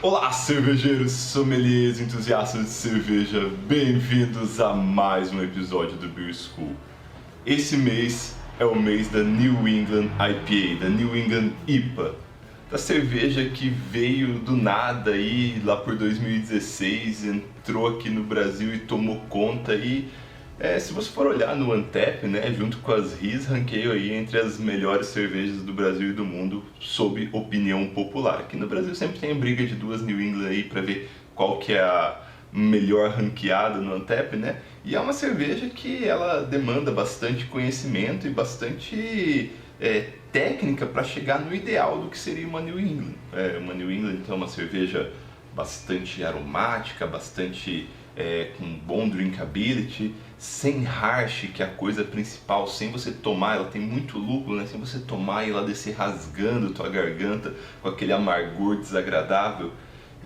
Olá, cervejeiros, sommeliers, entusiastas de cerveja, bem-vindos a mais um episódio do Beer School. Esse mês é o mês da New England IPA, da New England IPA, da cerveja que veio do nada aí lá por 2016, entrou aqui no Brasil e tomou conta e se você for olhar no Antep, né, junto com as RIS, ranqueio aí entre as melhores cervejas do Brasil e do mundo sob opinião popular. Aqui no Brasil sempre tem a briga de duas New England aí para ver qual que é a melhor ranqueada no Antep, né? E é uma cerveja que ela demanda bastante conhecimento e bastante técnica para chegar no ideal do que seria uma New England. Uma New England então é uma cerveja bastante aromática, bastante com bom drinkability, sem harsh, que é a coisa principal, sem você tomar, ela tem muito lúpulo, né? Sem você tomar e ela descer rasgando tua garganta com aquele amargor desagradável.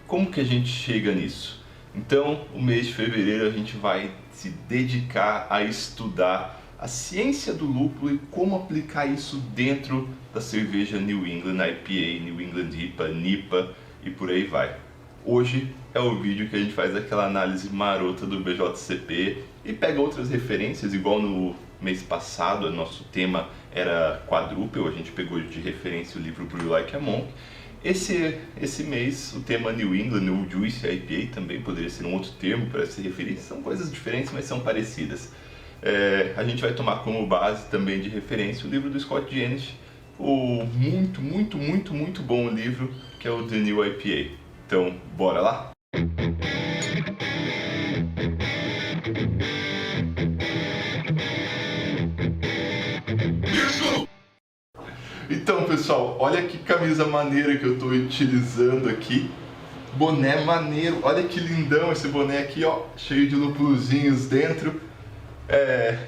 Como que a gente chega nisso? Então, o mês de fevereiro a gente vai se dedicar a estudar a ciência do lúpulo e como aplicar isso dentro da cerveja New England IPA, New England IPA, NIPA e por aí vai. Hoje é o vídeo que a gente faz aquela análise marota do BJCP e pega outras referências, igual no mês passado, nosso tema era quadruple, a gente pegou de referência o livro Brew Like a Monk. Esse mês o tema New England ou Juice IPA também poderia ser um outro termo para essa referência, são coisas diferentes, mas são parecidas. A gente vai tomar como base também de referência o livro do Scott Jenisch, o muito bom livro que é o The New IPA. Então, bora lá? Então, pessoal, olha que camisa maneira que eu estou utilizando aqui. Boné maneiro, olha que lindão esse boné aqui, ó, cheio de lúpulozinhos dentro.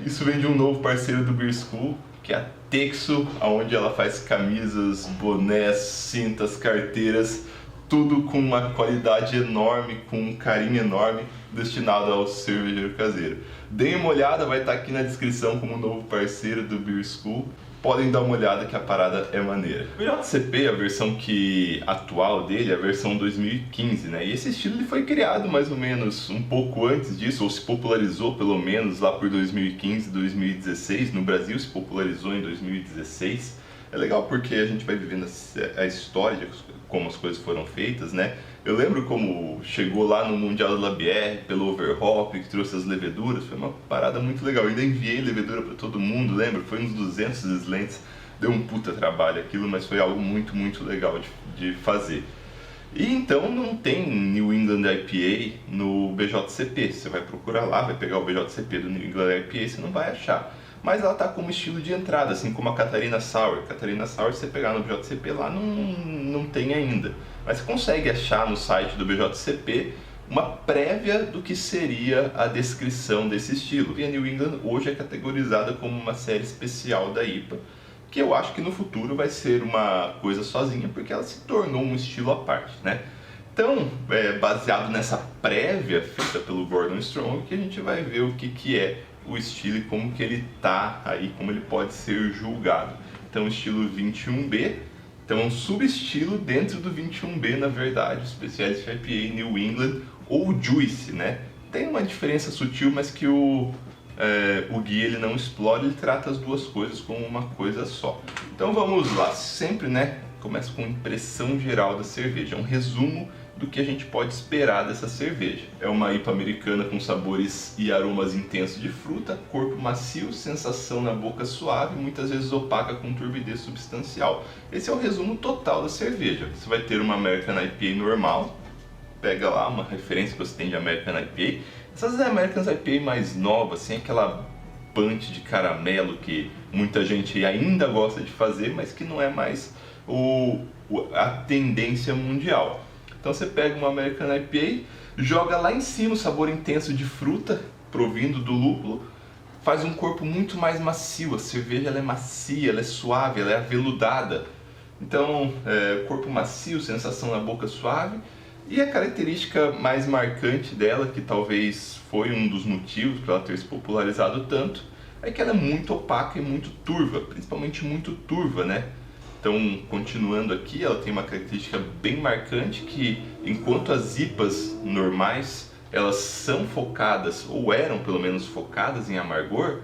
Isso vem de um novo parceiro do Beer School, que é a Texo, onde ela faz camisas, bonés, cintas, carteiras, tudo com uma qualidade enorme, com um carinho enorme, destinado ao cervejeiro caseiro. Deem uma olhada, vai estar aqui na descrição como novo parceiro do Beer School. Podem dar uma olhada que a parada é maneira. O BJCP, a versão atual dele, é a versão 2015, né? E esse estilo ele foi criado mais ou menos um pouco antes disso, ou se popularizou pelo menos lá por 2015, 2016. No Brasil se popularizou em 2016. É legal porque a gente vai vivendo a história de como as coisas foram feitas, né? Eu lembro como chegou lá no Mundial da Labière pelo Overhop, que trouxe as leveduras, foi uma parada muito legal. Eu ainda enviei levedura para todo mundo, lembra? Foi uns 200 slants, deu um puta trabalho aquilo, mas foi algo muito legal de fazer. E então não tem New England IPA no BJCP, você vai procurar lá, vai pegar o BJCP do New England IPA, você não vai achar. Mas ela está como estilo de entrada, assim como a Catarina Sour. Catarina Sour, se você pegar no BJCP lá, não tem ainda. Mas você consegue achar no site do BJCP uma prévia do que seria a descrição desse estilo. E a New England hoje é categorizada como uma série especial da IPA, que eu acho que no futuro vai ser uma coisa sozinha, porque ela se tornou um estilo à parte, né? Então, baseado nessa prévia feita pelo Gordon Strong, que a gente vai ver o que é o estilo e como que ele tá aí, como ele pode ser julgado. Então, estilo 21B, então é um subestilo dentro do 21B, na verdade, Specialist IPA New England ou Juice, né? Tem uma diferença sutil, mas que o guia ele não explora, ele trata as duas coisas como uma coisa só. Então vamos lá, sempre, né? Começa com impressão geral da cerveja, um resumo do que a gente pode esperar dessa cerveja. É uma IPA americana com sabores e aromas intensos de fruta, corpo macio, sensação na boca suave, muitas vezes opaca com turbidez substancial. Esse é o resumo total da cerveja. Você vai ter uma American IPA normal, pega lá uma referência que você tem de American IPA. Essas American IPA mais novas, sem aquela punch de caramelo que muita gente ainda gosta de fazer, mas que não é mais a tendência mundial. Então você pega uma American IPA, joga lá em cima o sabor intenso de fruta, provindo do lúpulo, faz um corpo muito mais macio. A cerveja ela é macia, ela é suave, ela é aveludada. Então, corpo macio, sensação na boca suave. E a característica mais marcante dela, que talvez foi um dos motivos para ela ter se popularizado tanto, é que ela é muito opaca e muito turva, principalmente muito turva, né? Então, continuando aqui, ela tem uma característica bem marcante que, enquanto as IPAs normais, elas são focadas, ou eram pelo menos focadas em amargor,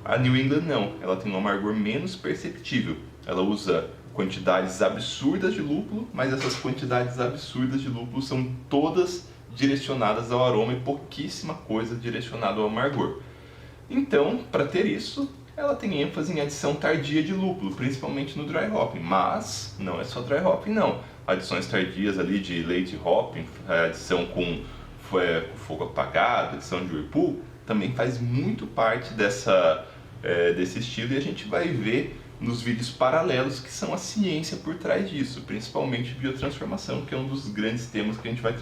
a New England não, ela tem um amargor menos perceptível. Ela usa quantidades absurdas de lúpulo, mas essas quantidades absurdas de lúpulo são todas direcionadas ao aroma e pouquíssima coisa direcionada ao amargor. Então, para ter isso, ela tem ênfase em adição tardia de lúpulo, principalmente no dry hopping, mas não é só dry hopping não. Adições tardias ali de late hopping, adição com fogo apagado, adição de whirlpool, também faz muito parte desse estilo, e a gente vai ver nos vídeos paralelos que são a ciência por trás disso, principalmente biotransformação, que é um dos grandes temas que a gente vai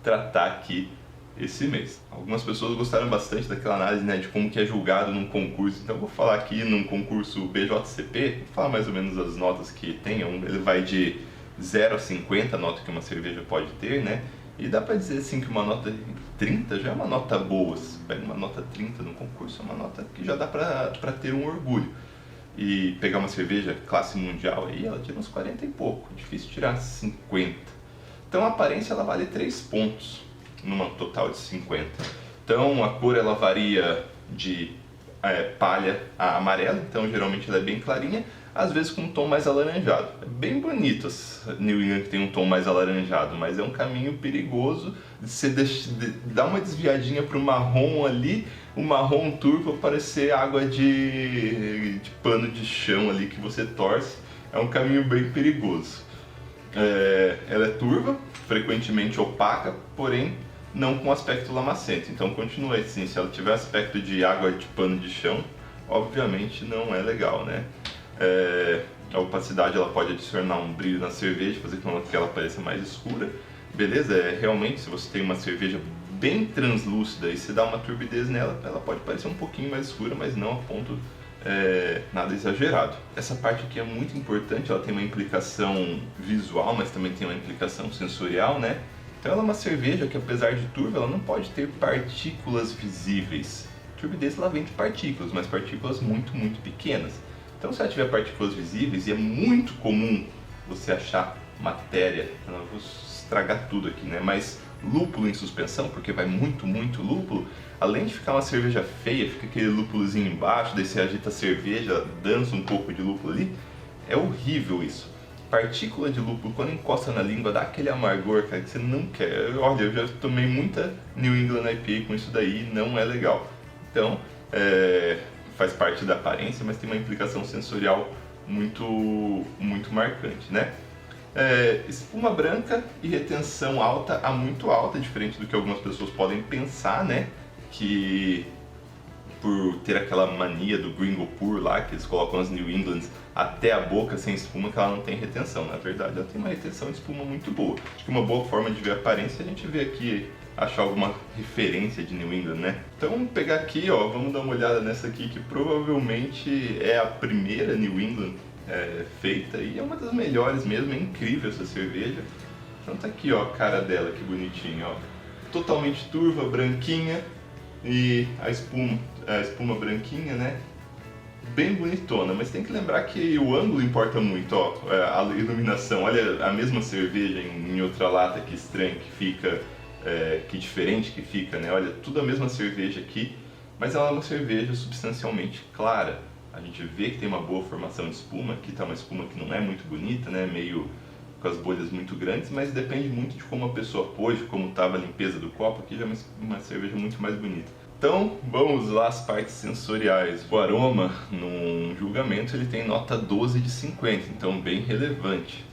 tratar aqui esse mês. Algumas pessoas gostaram bastante daquela análise, né, de como que é julgado num concurso, então eu vou falar aqui num concurso BJCP, vou falar mais ou menos as notas que tem. Ele vai de 0 a 50, a nota que uma cerveja pode ter, né, e dá pra dizer assim que uma nota 30 já é uma nota boa. Se pega uma nota 30 no concurso, é uma nota que já dá pra ter um orgulho. E pegar uma cerveja classe mundial aí, ela tira uns 40 e pouco, difícil tirar 50. Então a aparência ela vale 3 pontos numa total de 50. Então a cor ela varia de palha a amarelo, então geralmente ela é bem clarinha, às vezes com um tom mais alaranjado. É bem bonito a New England que tem um tom mais alaranjado, mas é um caminho perigoso de você dar uma desviadinha para o marrom ali, o marrom turvo parecer água de pano de chão ali que você torce. É um caminho bem perigoso. Ela é turva, frequentemente opaca, porém não com aspecto lamacento. Então continua assim, se ela tiver aspecto de água de pano de chão, obviamente não é legal, né? A opacidade ela pode adicionar um brilho na cerveja, fazer com que ela pareça mais escura. Beleza? Realmente, se você tem uma cerveja bem translúcida e se dá uma turbidez nela, ela pode parecer um pouquinho mais escura, mas não a ponto nada exagerado. Essa parte aqui é muito importante, ela tem uma implicação visual, mas também tem uma implicação sensorial, né? Então ela é uma cerveja que, apesar de turva, ela não pode ter partículas visíveis. Turbidez ela vem de partículas, mas partículas muito, muito pequenas. Então se ela tiver partículas visíveis, e é muito comum você achar matéria, eu vou estragar tudo aqui, né? Mas lúpulo em suspensão, porque vai muito, muito lúpulo, além de ficar uma cerveja feia, fica aquele lúpulozinho embaixo, daí você agita a cerveja, dança um pouco de lúpulo ali, é horrível isso. Partícula de lúpulo, quando encosta na língua, dá aquele amargor, cara, que você não quer. Olha, eu já tomei muita New England IPA com isso daí, não é legal. Então, faz parte da aparência, mas tem uma implicação sensorial muito, muito marcante, né? Espuma branca e retenção alta a muito alta, diferente do que algumas pessoas podem pensar, né? Que por ter aquela mania do Gringo Pour lá, que eles colocam as New Englands até a boca sem espuma, que ela não tem retenção. Na verdade, ela tem uma retenção de espuma muito boa. Acho que uma boa forma de ver a aparência é a gente ver aqui, achar alguma referência de New England, né? Então vamos pegar aqui, ó, vamos dar uma olhada nessa aqui, que provavelmente é a primeira New England feita, e é uma das melhores mesmo, é incrível essa cerveja. Então tá aqui, ó, a cara dela, que bonitinho, ó. Totalmente turva, branquinha, e a espuma branquinha, né? Bem bonitona, mas tem que lembrar que o ângulo importa muito, ó, a iluminação. Olha a mesma cerveja em outra lata, que estranho que fica, que diferente que fica, né? Olha, tudo a mesma cerveja aqui, mas ela é uma cerveja substancialmente clara. A gente vê que tem uma boa formação de espuma. Aqui tá uma espuma que não é muito bonita, né? Meio com as bolhas muito grandes, mas depende muito de como a pessoa pôs, de como estava a limpeza do copo. Aqui já é uma cerveja muito mais bonita. Então, vamos lá às partes sensoriais. O aroma, num julgamento, ele tem nota 12 de 50, então bem relevante.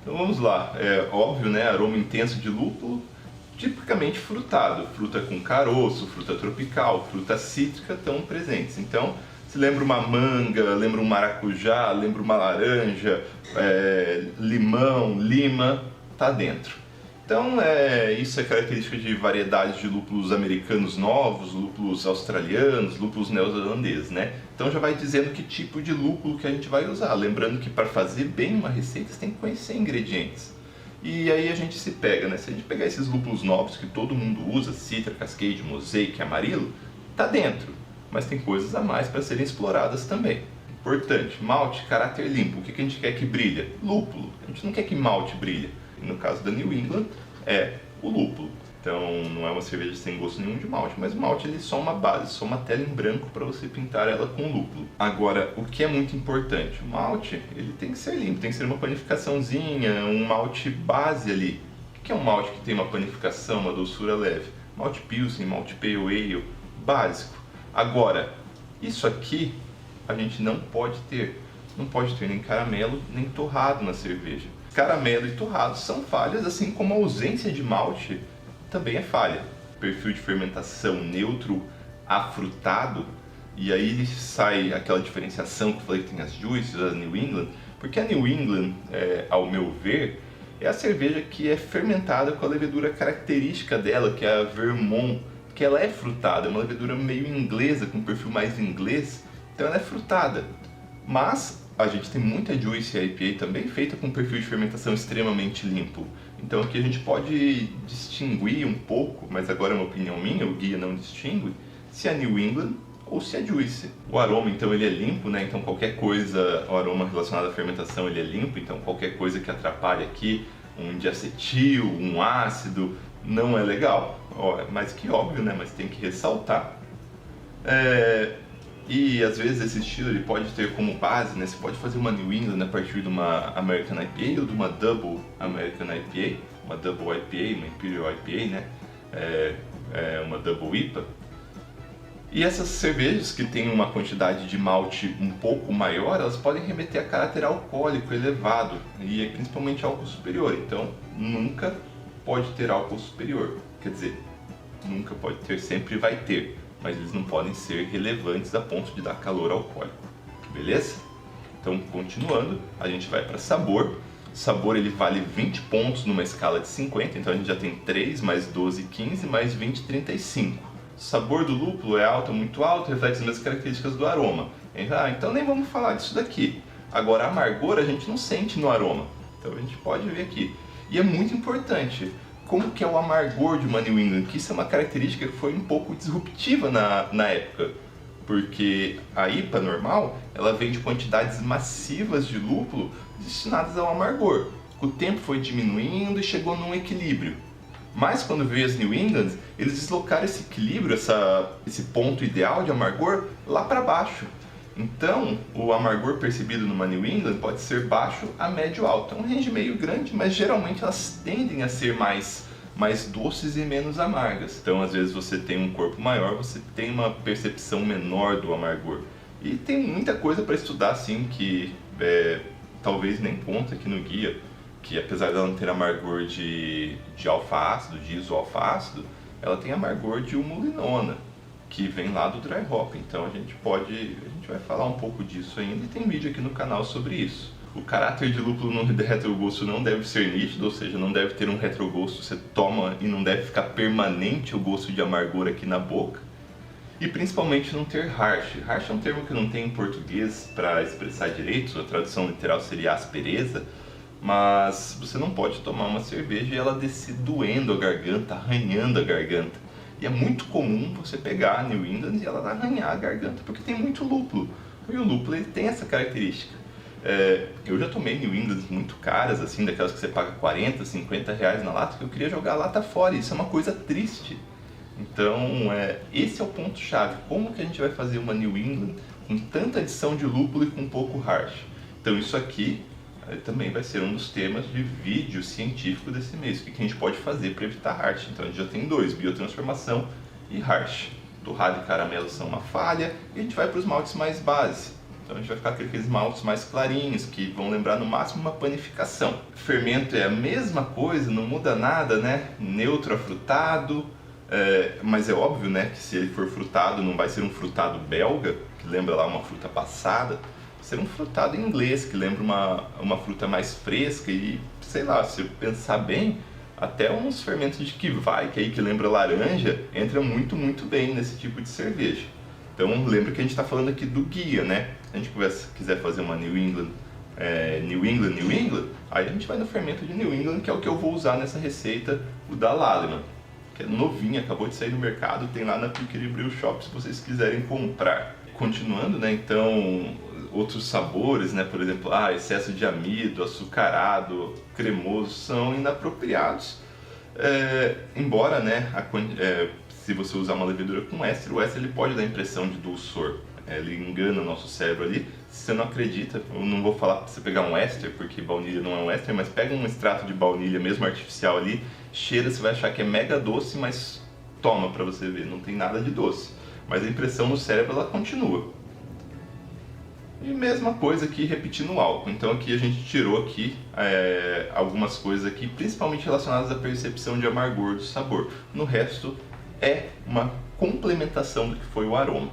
Então vamos lá, é óbvio, né? Aroma intenso de lúpulo, tipicamente frutado. Fruta com caroço, fruta tropical, fruta cítrica estão presentes. Então, se lembra uma manga, lembra um maracujá, lembra uma laranja, limão, lima, tá dentro. Então, isso é característica de variedades de lúpulos americanos novos, lúpulos australianos, lúpulos neozelandeses, né? Então já vai dizendo que tipo de lúpulo que a gente vai usar. Lembrando que para fazer bem uma receita você tem que conhecer ingredientes. E aí a gente se pega, né? Se a gente pegar esses lúpulos novos que todo mundo usa, Citra, Cascade, Mosaic, Amarillo, tá dentro. Mas tem coisas a mais para serem exploradas também. Importante, malte, caráter limpo. O que a gente quer que brilha? Lúpulo. A gente não quer que malte brilhe. E no caso da New England, é o lúpulo. Então não é uma cerveja sem gosto nenhum de malte, mas o malte ele é só uma base, só uma tela em branco para você pintar ela com lúpulo. Agora, o que é muito importante? O malte ele tem que ser limpo, tem que ser uma panificaçãozinha, um malte base ali. O que é um malte que tem uma panificação, uma doçura leve? Malte Pilsen, malte Pale Ale, básico. Agora, isso aqui a gente não pode ter. Não pode ter nem caramelo, nem torrado na cerveja. Caramelo e torrado são falhas, assim como a ausência de malte também é falha. Perfil de fermentação neutro afrutado, e aí sai aquela diferenciação que eu falei que tem as Juices, a New England, porque a New England, ao meu ver, é a cerveja que é fermentada com a levedura característica dela, que é a Vermont, que ela é frutada, é uma levedura meio inglesa, com um perfil mais inglês, então ela é frutada. Mas a gente tem muita Juice IPA também feita com um perfil de fermentação extremamente limpo. Então aqui a gente pode distinguir um pouco, mas agora é uma opinião minha, o guia não distingue, se é New England ou se é Juice. O aroma então ele é limpo, né? Então qualquer coisa, o aroma relacionado à fermentação ele é limpo, então qualquer coisa que atrapalhe aqui, um diacetil, um ácido, não é legal. Mas que óbvio, né? Mas tem que ressaltar. E às vezes esse estilo ele pode ter como base, né? Você pode fazer uma New England a partir de uma American IPA ou de uma Double American IPA, uma Double IPA, uma Imperial IPA, né? Uma Double IPA. E essas cervejas que têm uma quantidade de malte um pouco maior, elas podem remeter a caráter alcoólico elevado e principalmente álcool superior. Então nunca pode ter álcool superior, quer dizer, nunca pode ter, sempre vai ter. Mas eles não podem ser relevantes a ponto de dar calor alcoólico, beleza? Então, continuando, a gente vai para sabor. Sabor ele vale 20 pontos numa escala de 50, então a gente já tem 3, mais 12, 15, mais 20, 35. Sabor do lúpulo é alto, muito alto, reflete as mesmas características do aroma. Então nem vamos falar disso daqui. Agora, a amargor a gente não sente no aroma, então a gente pode ver aqui. E é muito importante. Como que é o amargor de uma New England? Que isso é uma característica que foi um pouco disruptiva na época, porque a IPA normal, ela vem de quantidades massivas de lúpulo destinadas ao amargor. Com o tempo foi diminuindo e chegou num equilíbrio. Mas quando veio as New England, eles deslocaram esse equilíbrio, esse ponto ideal de amargor lá para baixo. Então, o amargor percebido numa New England pode ser baixo a médio alto. É um range meio grande, mas geralmente elas tendem a ser mais doces e menos amargas. Então, às vezes você tem um corpo maior, você tem uma percepção menor do amargor. E tem muita coisa para estudar, assim, que talvez nem conta aqui no guia, que apesar dela não ter amargor de alfa-ácido, de iso-alfa-ácido, ela tem amargor de umulinona, que vem lá do dry hop. Então a gente vai falar um pouco disso ainda e tem vídeo aqui no canal sobre isso. O caráter de lúpulo no retrogosto não deve ser nítido, ou seja, não deve ter um retrogosto, você toma e não deve ficar permanente o gosto de amargor aqui na boca. E principalmente não ter harsh. Harsh é um termo que não tem em português para expressar direito, a tradução literal seria aspereza, mas você não pode tomar uma cerveja e ela descer doendo a garganta, arranhando a garganta. E é muito comum você pegar a New England e ela arranhar a garganta, porque tem muito lúpulo. E o lúpulo ele tem essa característica. Eu já tomei New England muito caras, assim, daquelas que você paga 40, 50 reais na lata, que eu queria jogar a lata fora. Isso é uma coisa triste. Então, esse é o ponto-chave. Como que a gente vai fazer uma New England com tanta adição de lúpulo e com pouco harsh? Então, isso aqui também vai ser um dos temas de vídeo científico desse mês. O que a gente pode fazer para evitar harsh? Então, a gente já tem dois, biotransformação e harsh. Torrado e caramelo são uma falha, e a gente vai para os maltes mais base. Então a gente vai ficar com aqueles maltes mais clarinhos, que vão lembrar no máximo uma panificação. Fermento é a mesma coisa, não muda nada, né? Neutro afrutado, mas é óbvio, né, que se ele for frutado, não vai ser um frutado belga, que lembra lá uma fruta passada, vai ser um frutado inglês, que lembra uma fruta mais fresca e, sei lá, se eu pensar bem, até uns fermentos de Kveik, que lembra laranja, entra muito, muito bem nesse tipo de cerveja. Então lembra que a gente está falando aqui do guia, né? Se a gente quiser fazer uma New England, New England, aí a gente vai no fermento de New England, que é o que eu vou usar nessa receita, o da Lallemand, que é novinha, acabou de sair no mercado, tem lá na Piquery Brew Shop se vocês quiserem comprar. Continuando, né? Então outros sabores, né? Por exemplo, excesso de amido, açucarado, cremoso, são inapropriados. Embora, né, se você usar uma levedura com éster, o éster ele pode dar a impressão de dulçor. Ele engana o nosso cérebro ali. Se você não acredita, eu não vou falar para você pegar um éster, porque baunilha não é um éster, mas pega um extrato de baunilha mesmo artificial ali, cheira, você vai achar que é mega doce, mas toma para você ver, não tem nada de doce. Mas a impressão no cérebro ela continua. E mesma coisa aqui repetindo o álcool. Então aqui a gente tirou aqui algumas coisas aqui, principalmente relacionadas à percepção de amargor do sabor. No resto é uma complementação do que foi o aroma.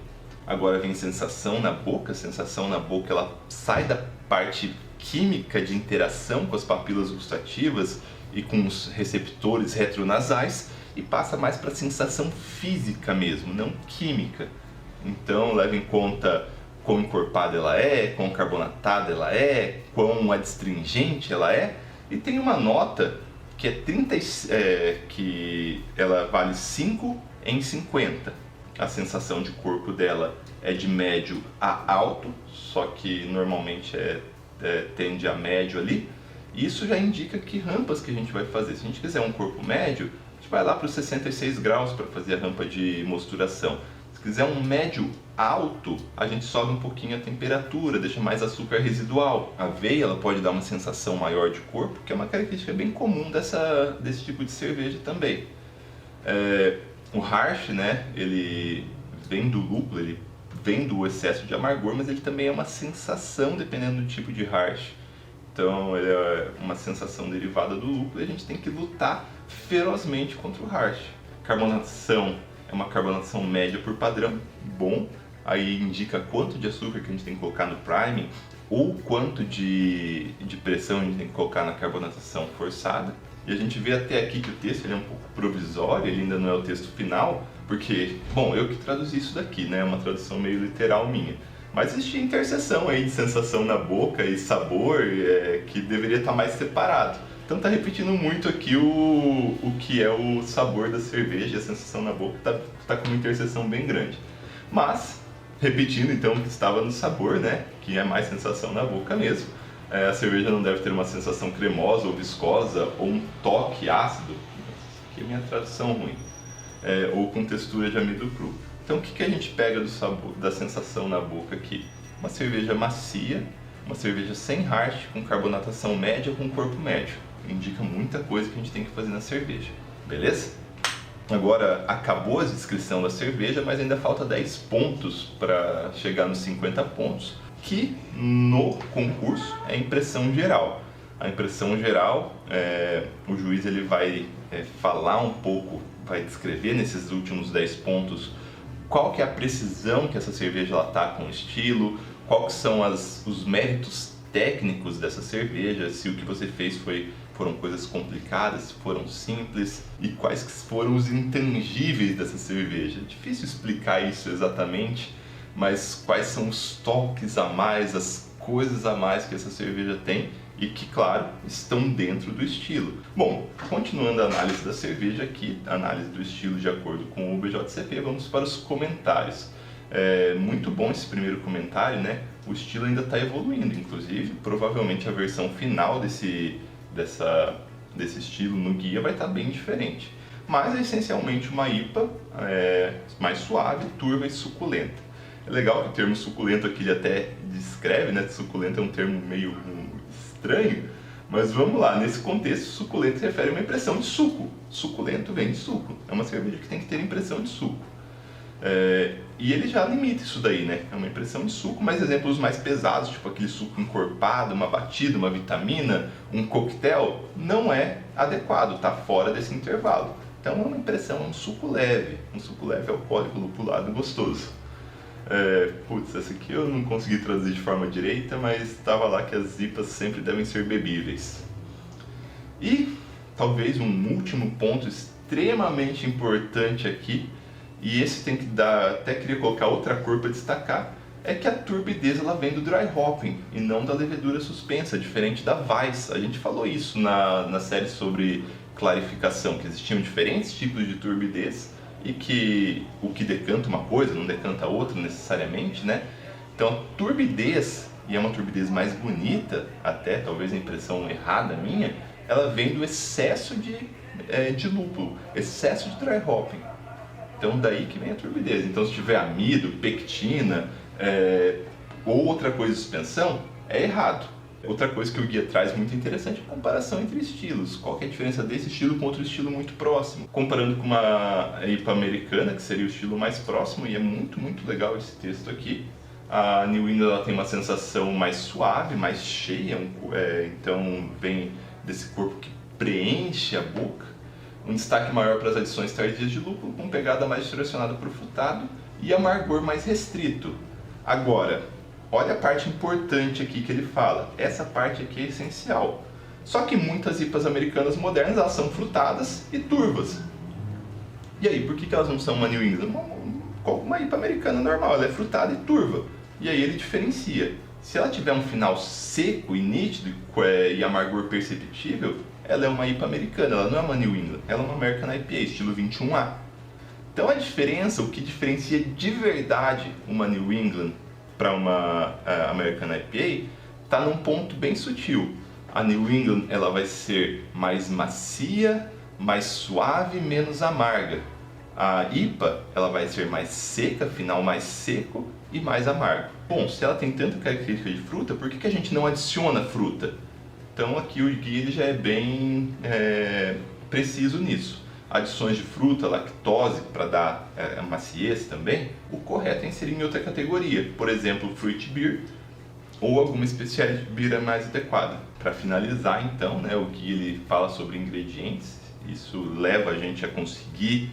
Agora vem sensação na boca. A sensação na boca ela sai da parte química de interação com as papilas gustativas e com os receptores retronasais e passa mais para a sensação física mesmo, não química. Então leva em conta quão encorpada ela é, quão carbonatada ela é, quão adstringente ela é. E tem uma nota que que ela vale 5 em 50. A sensação de corpo dela é de médio a alto, só que normalmente tende a médio ali. E isso já indica que rampas que a gente vai fazer. Se a gente quiser um corpo médio, a gente vai lá para os 66 graus para fazer a rampa de mosturação. Se quiser um médio alto, a gente sobe um pouquinho a temperatura, deixa mais açúcar residual. A aveia ela pode dar uma sensação maior de corpo, que é uma característica bem comum desse tipo de cerveja também. O harsh, né, ele vem do lúpulo, ele vem do excesso de amargor, mas ele também é uma sensação dependendo do tipo de harsh. Então ele é uma sensação derivada do lúpulo e a gente tem que lutar ferozmente contra o harsh. Carbonatação é uma carbonatação média por padrão, bom. Aí indica quanto de açúcar que a gente tem que colocar no priming ou quanto de pressão a gente tem que colocar na carbonatação forçada. E a gente vê até aqui que o texto ele é um pouco provisório, ele ainda não é o texto final, porque, bom, eu que traduzi isso daqui, né, é uma tradução meio literal minha. Mas existe interseção aí de sensação na boca e sabor que deveria estar mais separado. Então tá repetindo muito aqui o que é o sabor da cerveja, a sensação na boca tá com uma interseção bem grande. Mas, repetindo então o que estava no sabor, né, que é mais sensação na boca mesmo. A cerveja não deve ter uma sensação cremosa ou viscosa ou um toque ácido. Isso aqui é minha tradução ruim. Ou com textura de amido cru. Então o que a gente pega do sabor, da sensação na boca aqui? Uma cerveja macia, uma cerveja sem harsh, com carbonatação média com corpo médio. Indica muita coisa que a gente tem que fazer na cerveja. Beleza? Agora acabou a descrição da cerveja, mas ainda falta 10 pontos para chegar nos 50 pontos. Que no concurso é a impressão geral. A impressão geral, o juiz ele vai falar um pouco, vai descrever nesses últimos 10 pontos qual que é a precisão que essa cerveja está com o estilo, quais são os méritos técnicos dessa cerveja, se o que você fez foram coisas complicadas, se foram simples, e quais que foram os intangíveis dessa cerveja. É difícil explicar isso exatamente, mas quais são os toques a mais, as coisas a mais que essa cerveja tem e que, claro, estão dentro do estilo. Bom, continuando a análise da cerveja aqui, a análise do estilo de acordo com o BJCP, vamos para os comentários. Muito bom esse primeiro comentário, né? O estilo ainda está evoluindo, inclusive, provavelmente a versão final desse estilo no guia vai estar bem diferente. Mas é essencialmente uma IPA mais suave, turva e suculenta. É legal que o termo suculento aqui ele até descreve, né? Suculento é um termo meio estranho, mas vamos lá, nesse contexto, suculento se refere a uma impressão de suco. Suculento vem de suco, é uma cerveja que tem que ter impressão de suco. E ele já limita isso daí, né? É uma impressão de suco, mas exemplos mais pesados, tipo aquele suco encorpado, uma batida, uma vitamina, um coquetel, não é adequado, está fora desse intervalo. Então é uma impressão, é um suco leve alcoólico, lupulado, gostoso. Essa aqui eu não consegui traduzir de forma direita, mas estava lá que as IPAs sempre devem ser bebíveis. E talvez um último ponto extremamente importante aqui, e esse tem que dar, até queria colocar outra cor para destacar, é que a turbidez ela vem do dry hopping e não da levedura suspensa, diferente da Weiss. A gente falou isso na série sobre clarificação, que existiam diferentes tipos de turbidez e que o que decanta uma coisa não decanta outra necessariamente, né? Então a turbidez e é uma turbidez mais bonita, até talvez a impressão errada minha, ela vem do excesso de lúpulo, excesso de dry hopping. Então daí que vem a turbidez. Então se tiver amido, pectina ou outra coisa de suspensão, é errado. Outra coisa que o guia traz muito interessante é a comparação entre estilos. Qual que é a diferença desse estilo com outro estilo muito próximo? Comparando com uma IPA americana, que seria o estilo mais próximo, e é muito, muito legal esse texto aqui. A New England ela tem uma sensação mais suave, mais cheia, então vem desse corpo que preenche a boca. Um destaque maior para as adições tardias de lúpulo, com pegada mais direcionada para o frutado e amargor mais restrito. Agora, olha a parte importante aqui que ele fala. Essa parte aqui é essencial. Só que muitas IPAs americanas modernas elas são frutadas e turvas. E aí, por que elas não são uma New England? Uma IPA americana normal, ela é frutada e turva. E aí ele diferencia. Se ela tiver um final seco e nítido e amargor perceptível, ela é uma IPA americana, ela não é uma New England, ela é uma American IPA, estilo 21A. Então a diferença, o que diferencia de verdade uma New England para uma American IPA, está num ponto bem sutil. A New England ela vai ser mais macia, mais suave, menos amarga. A IPA ela vai ser mais seca, final mais seco e mais amargo. Bom, se ela tem tanta característica de fruta, por que a gente não adiciona fruta? Então aqui o guia ele já é bem preciso nisso. Adições de fruta, lactose para dar maciez também, o correto é inserir em outra categoria, por exemplo, fruit beer ou alguma especialidade de beer mais adequada. Para finalizar então, o guia ele fala sobre ingredientes, isso leva a gente a conseguir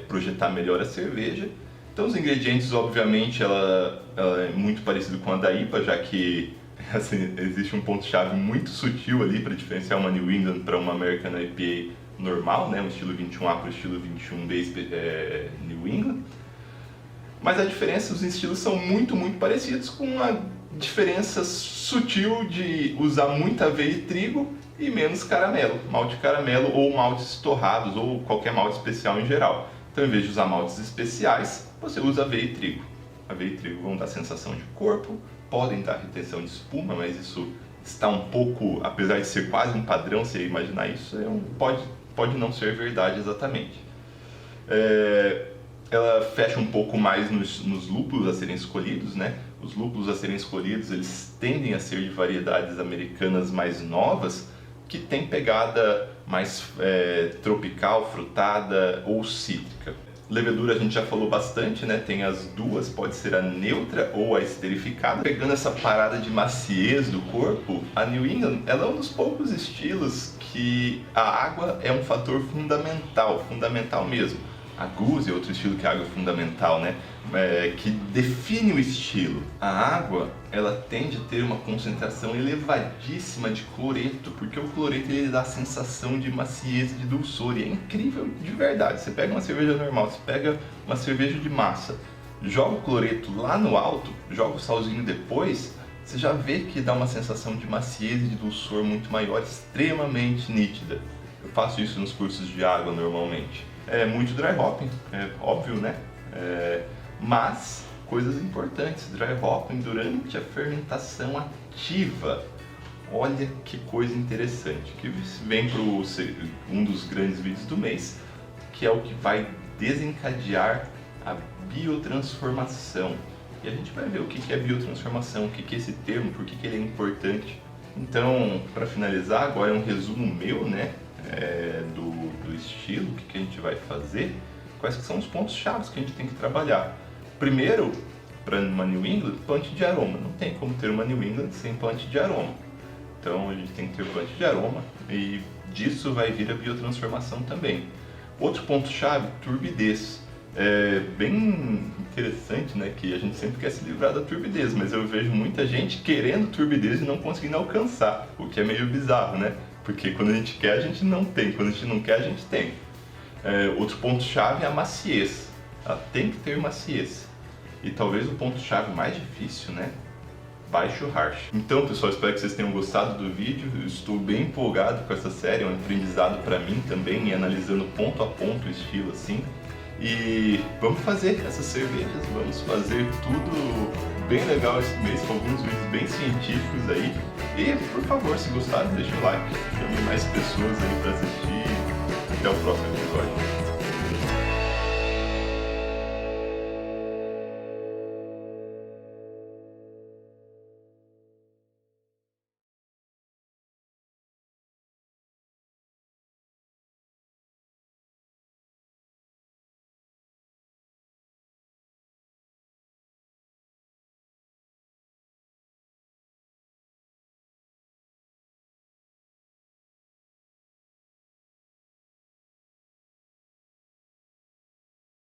projetar melhor a cerveja. Então os ingredientes, obviamente, ela é muito parecido com a da IPA, já que assim, existe um ponto-chave muito sutil ali para diferenciar uma New England para uma American IPA normal, um estilo 21A para o estilo 21B New England. Mas a diferença, os estilos são muito, muito parecidos, com uma diferença sutil de usar muita aveia e trigo e menos caramelo, malte caramelo ou maltes torrados ou qualquer malte especial em geral. Então, em vez de usar maltes especiais, você usa aveia e trigo. Aveia e trigo vão dar sensação de corpo, podem dar retenção de espuma, mas isso está um pouco, apesar de ser quase um padrão, você imaginar isso, pode não ser verdade exatamente. Ela fecha um pouco mais nos lúpulos a serem escolhidos, Os lúpulos a serem escolhidos, eles tendem a ser de variedades americanas mais novas, que tem pegada mais tropical, frutada ou cítrica. Levedura a gente já falou bastante, tem as duas, pode ser a neutra ou a esterificada. Pegando essa parada de maciez do corpo, a New England ela é um dos poucos estilos que a água é um fator fundamental mesmo. A Goose é outro estilo que a água é fundamental, que define o estilo. A água, ela tende a ter uma concentração elevadíssima de cloreto, porque o cloreto ele dá a sensação de maciez e de dulçor, e é incrível de verdade. Você pega uma cerveja normal, você pega uma cerveja de massa, joga o cloreto lá no alto, joga o salzinho depois, você já vê que dá uma sensação de maciez e de dulçor muito maior, extremamente nítida. Eu faço isso nos cursos de água normalmente. É muito dry hopping, é óbvio, mas coisas importantes, dry hopping durante a fermentação ativa. Olha que coisa interessante, que vem para um dos grandes vídeos do mês, que é o que vai desencadear a biotransformação. E a gente vai ver o que é biotransformação, o que é esse termo, por que ele é importante. Então, para finalizar, agora é um resumo meu, do estilo, o que a gente vai fazer, quais que são os pontos chaves que a gente tem que trabalhar. Primeiro, para uma New England, plante de aroma. Não tem como ter uma New England sem plante de aroma. Então a gente tem que ter plante de aroma e disso vai vir a biotransformação também. Outro ponto chave, turbidez. É bem interessante, que a gente sempre quer se livrar da turbidez, mas eu vejo muita gente querendo turbidez e não conseguindo alcançar, o que é meio bizarro, Porque quando a gente quer, a gente não tem. Quando a gente não quer, a gente tem. Outro ponto-chave é a maciez. Ela tem que ter maciez. E talvez o ponto-chave mais difícil, baixo harsh. Então, pessoal, espero que vocês tenham gostado do vídeo. Eu estou bem empolgado com essa série. É um aprendizado para mim também, e analisando ponto a ponto o estilo assim. E vamos fazer essas cervejas, vamos fazer tudo bem legal esse mês, com alguns vídeos bem científicos aí. E, por favor, se gostaram, deixa o like, chame mais pessoas aí pra assistir. Até o próximo episódio.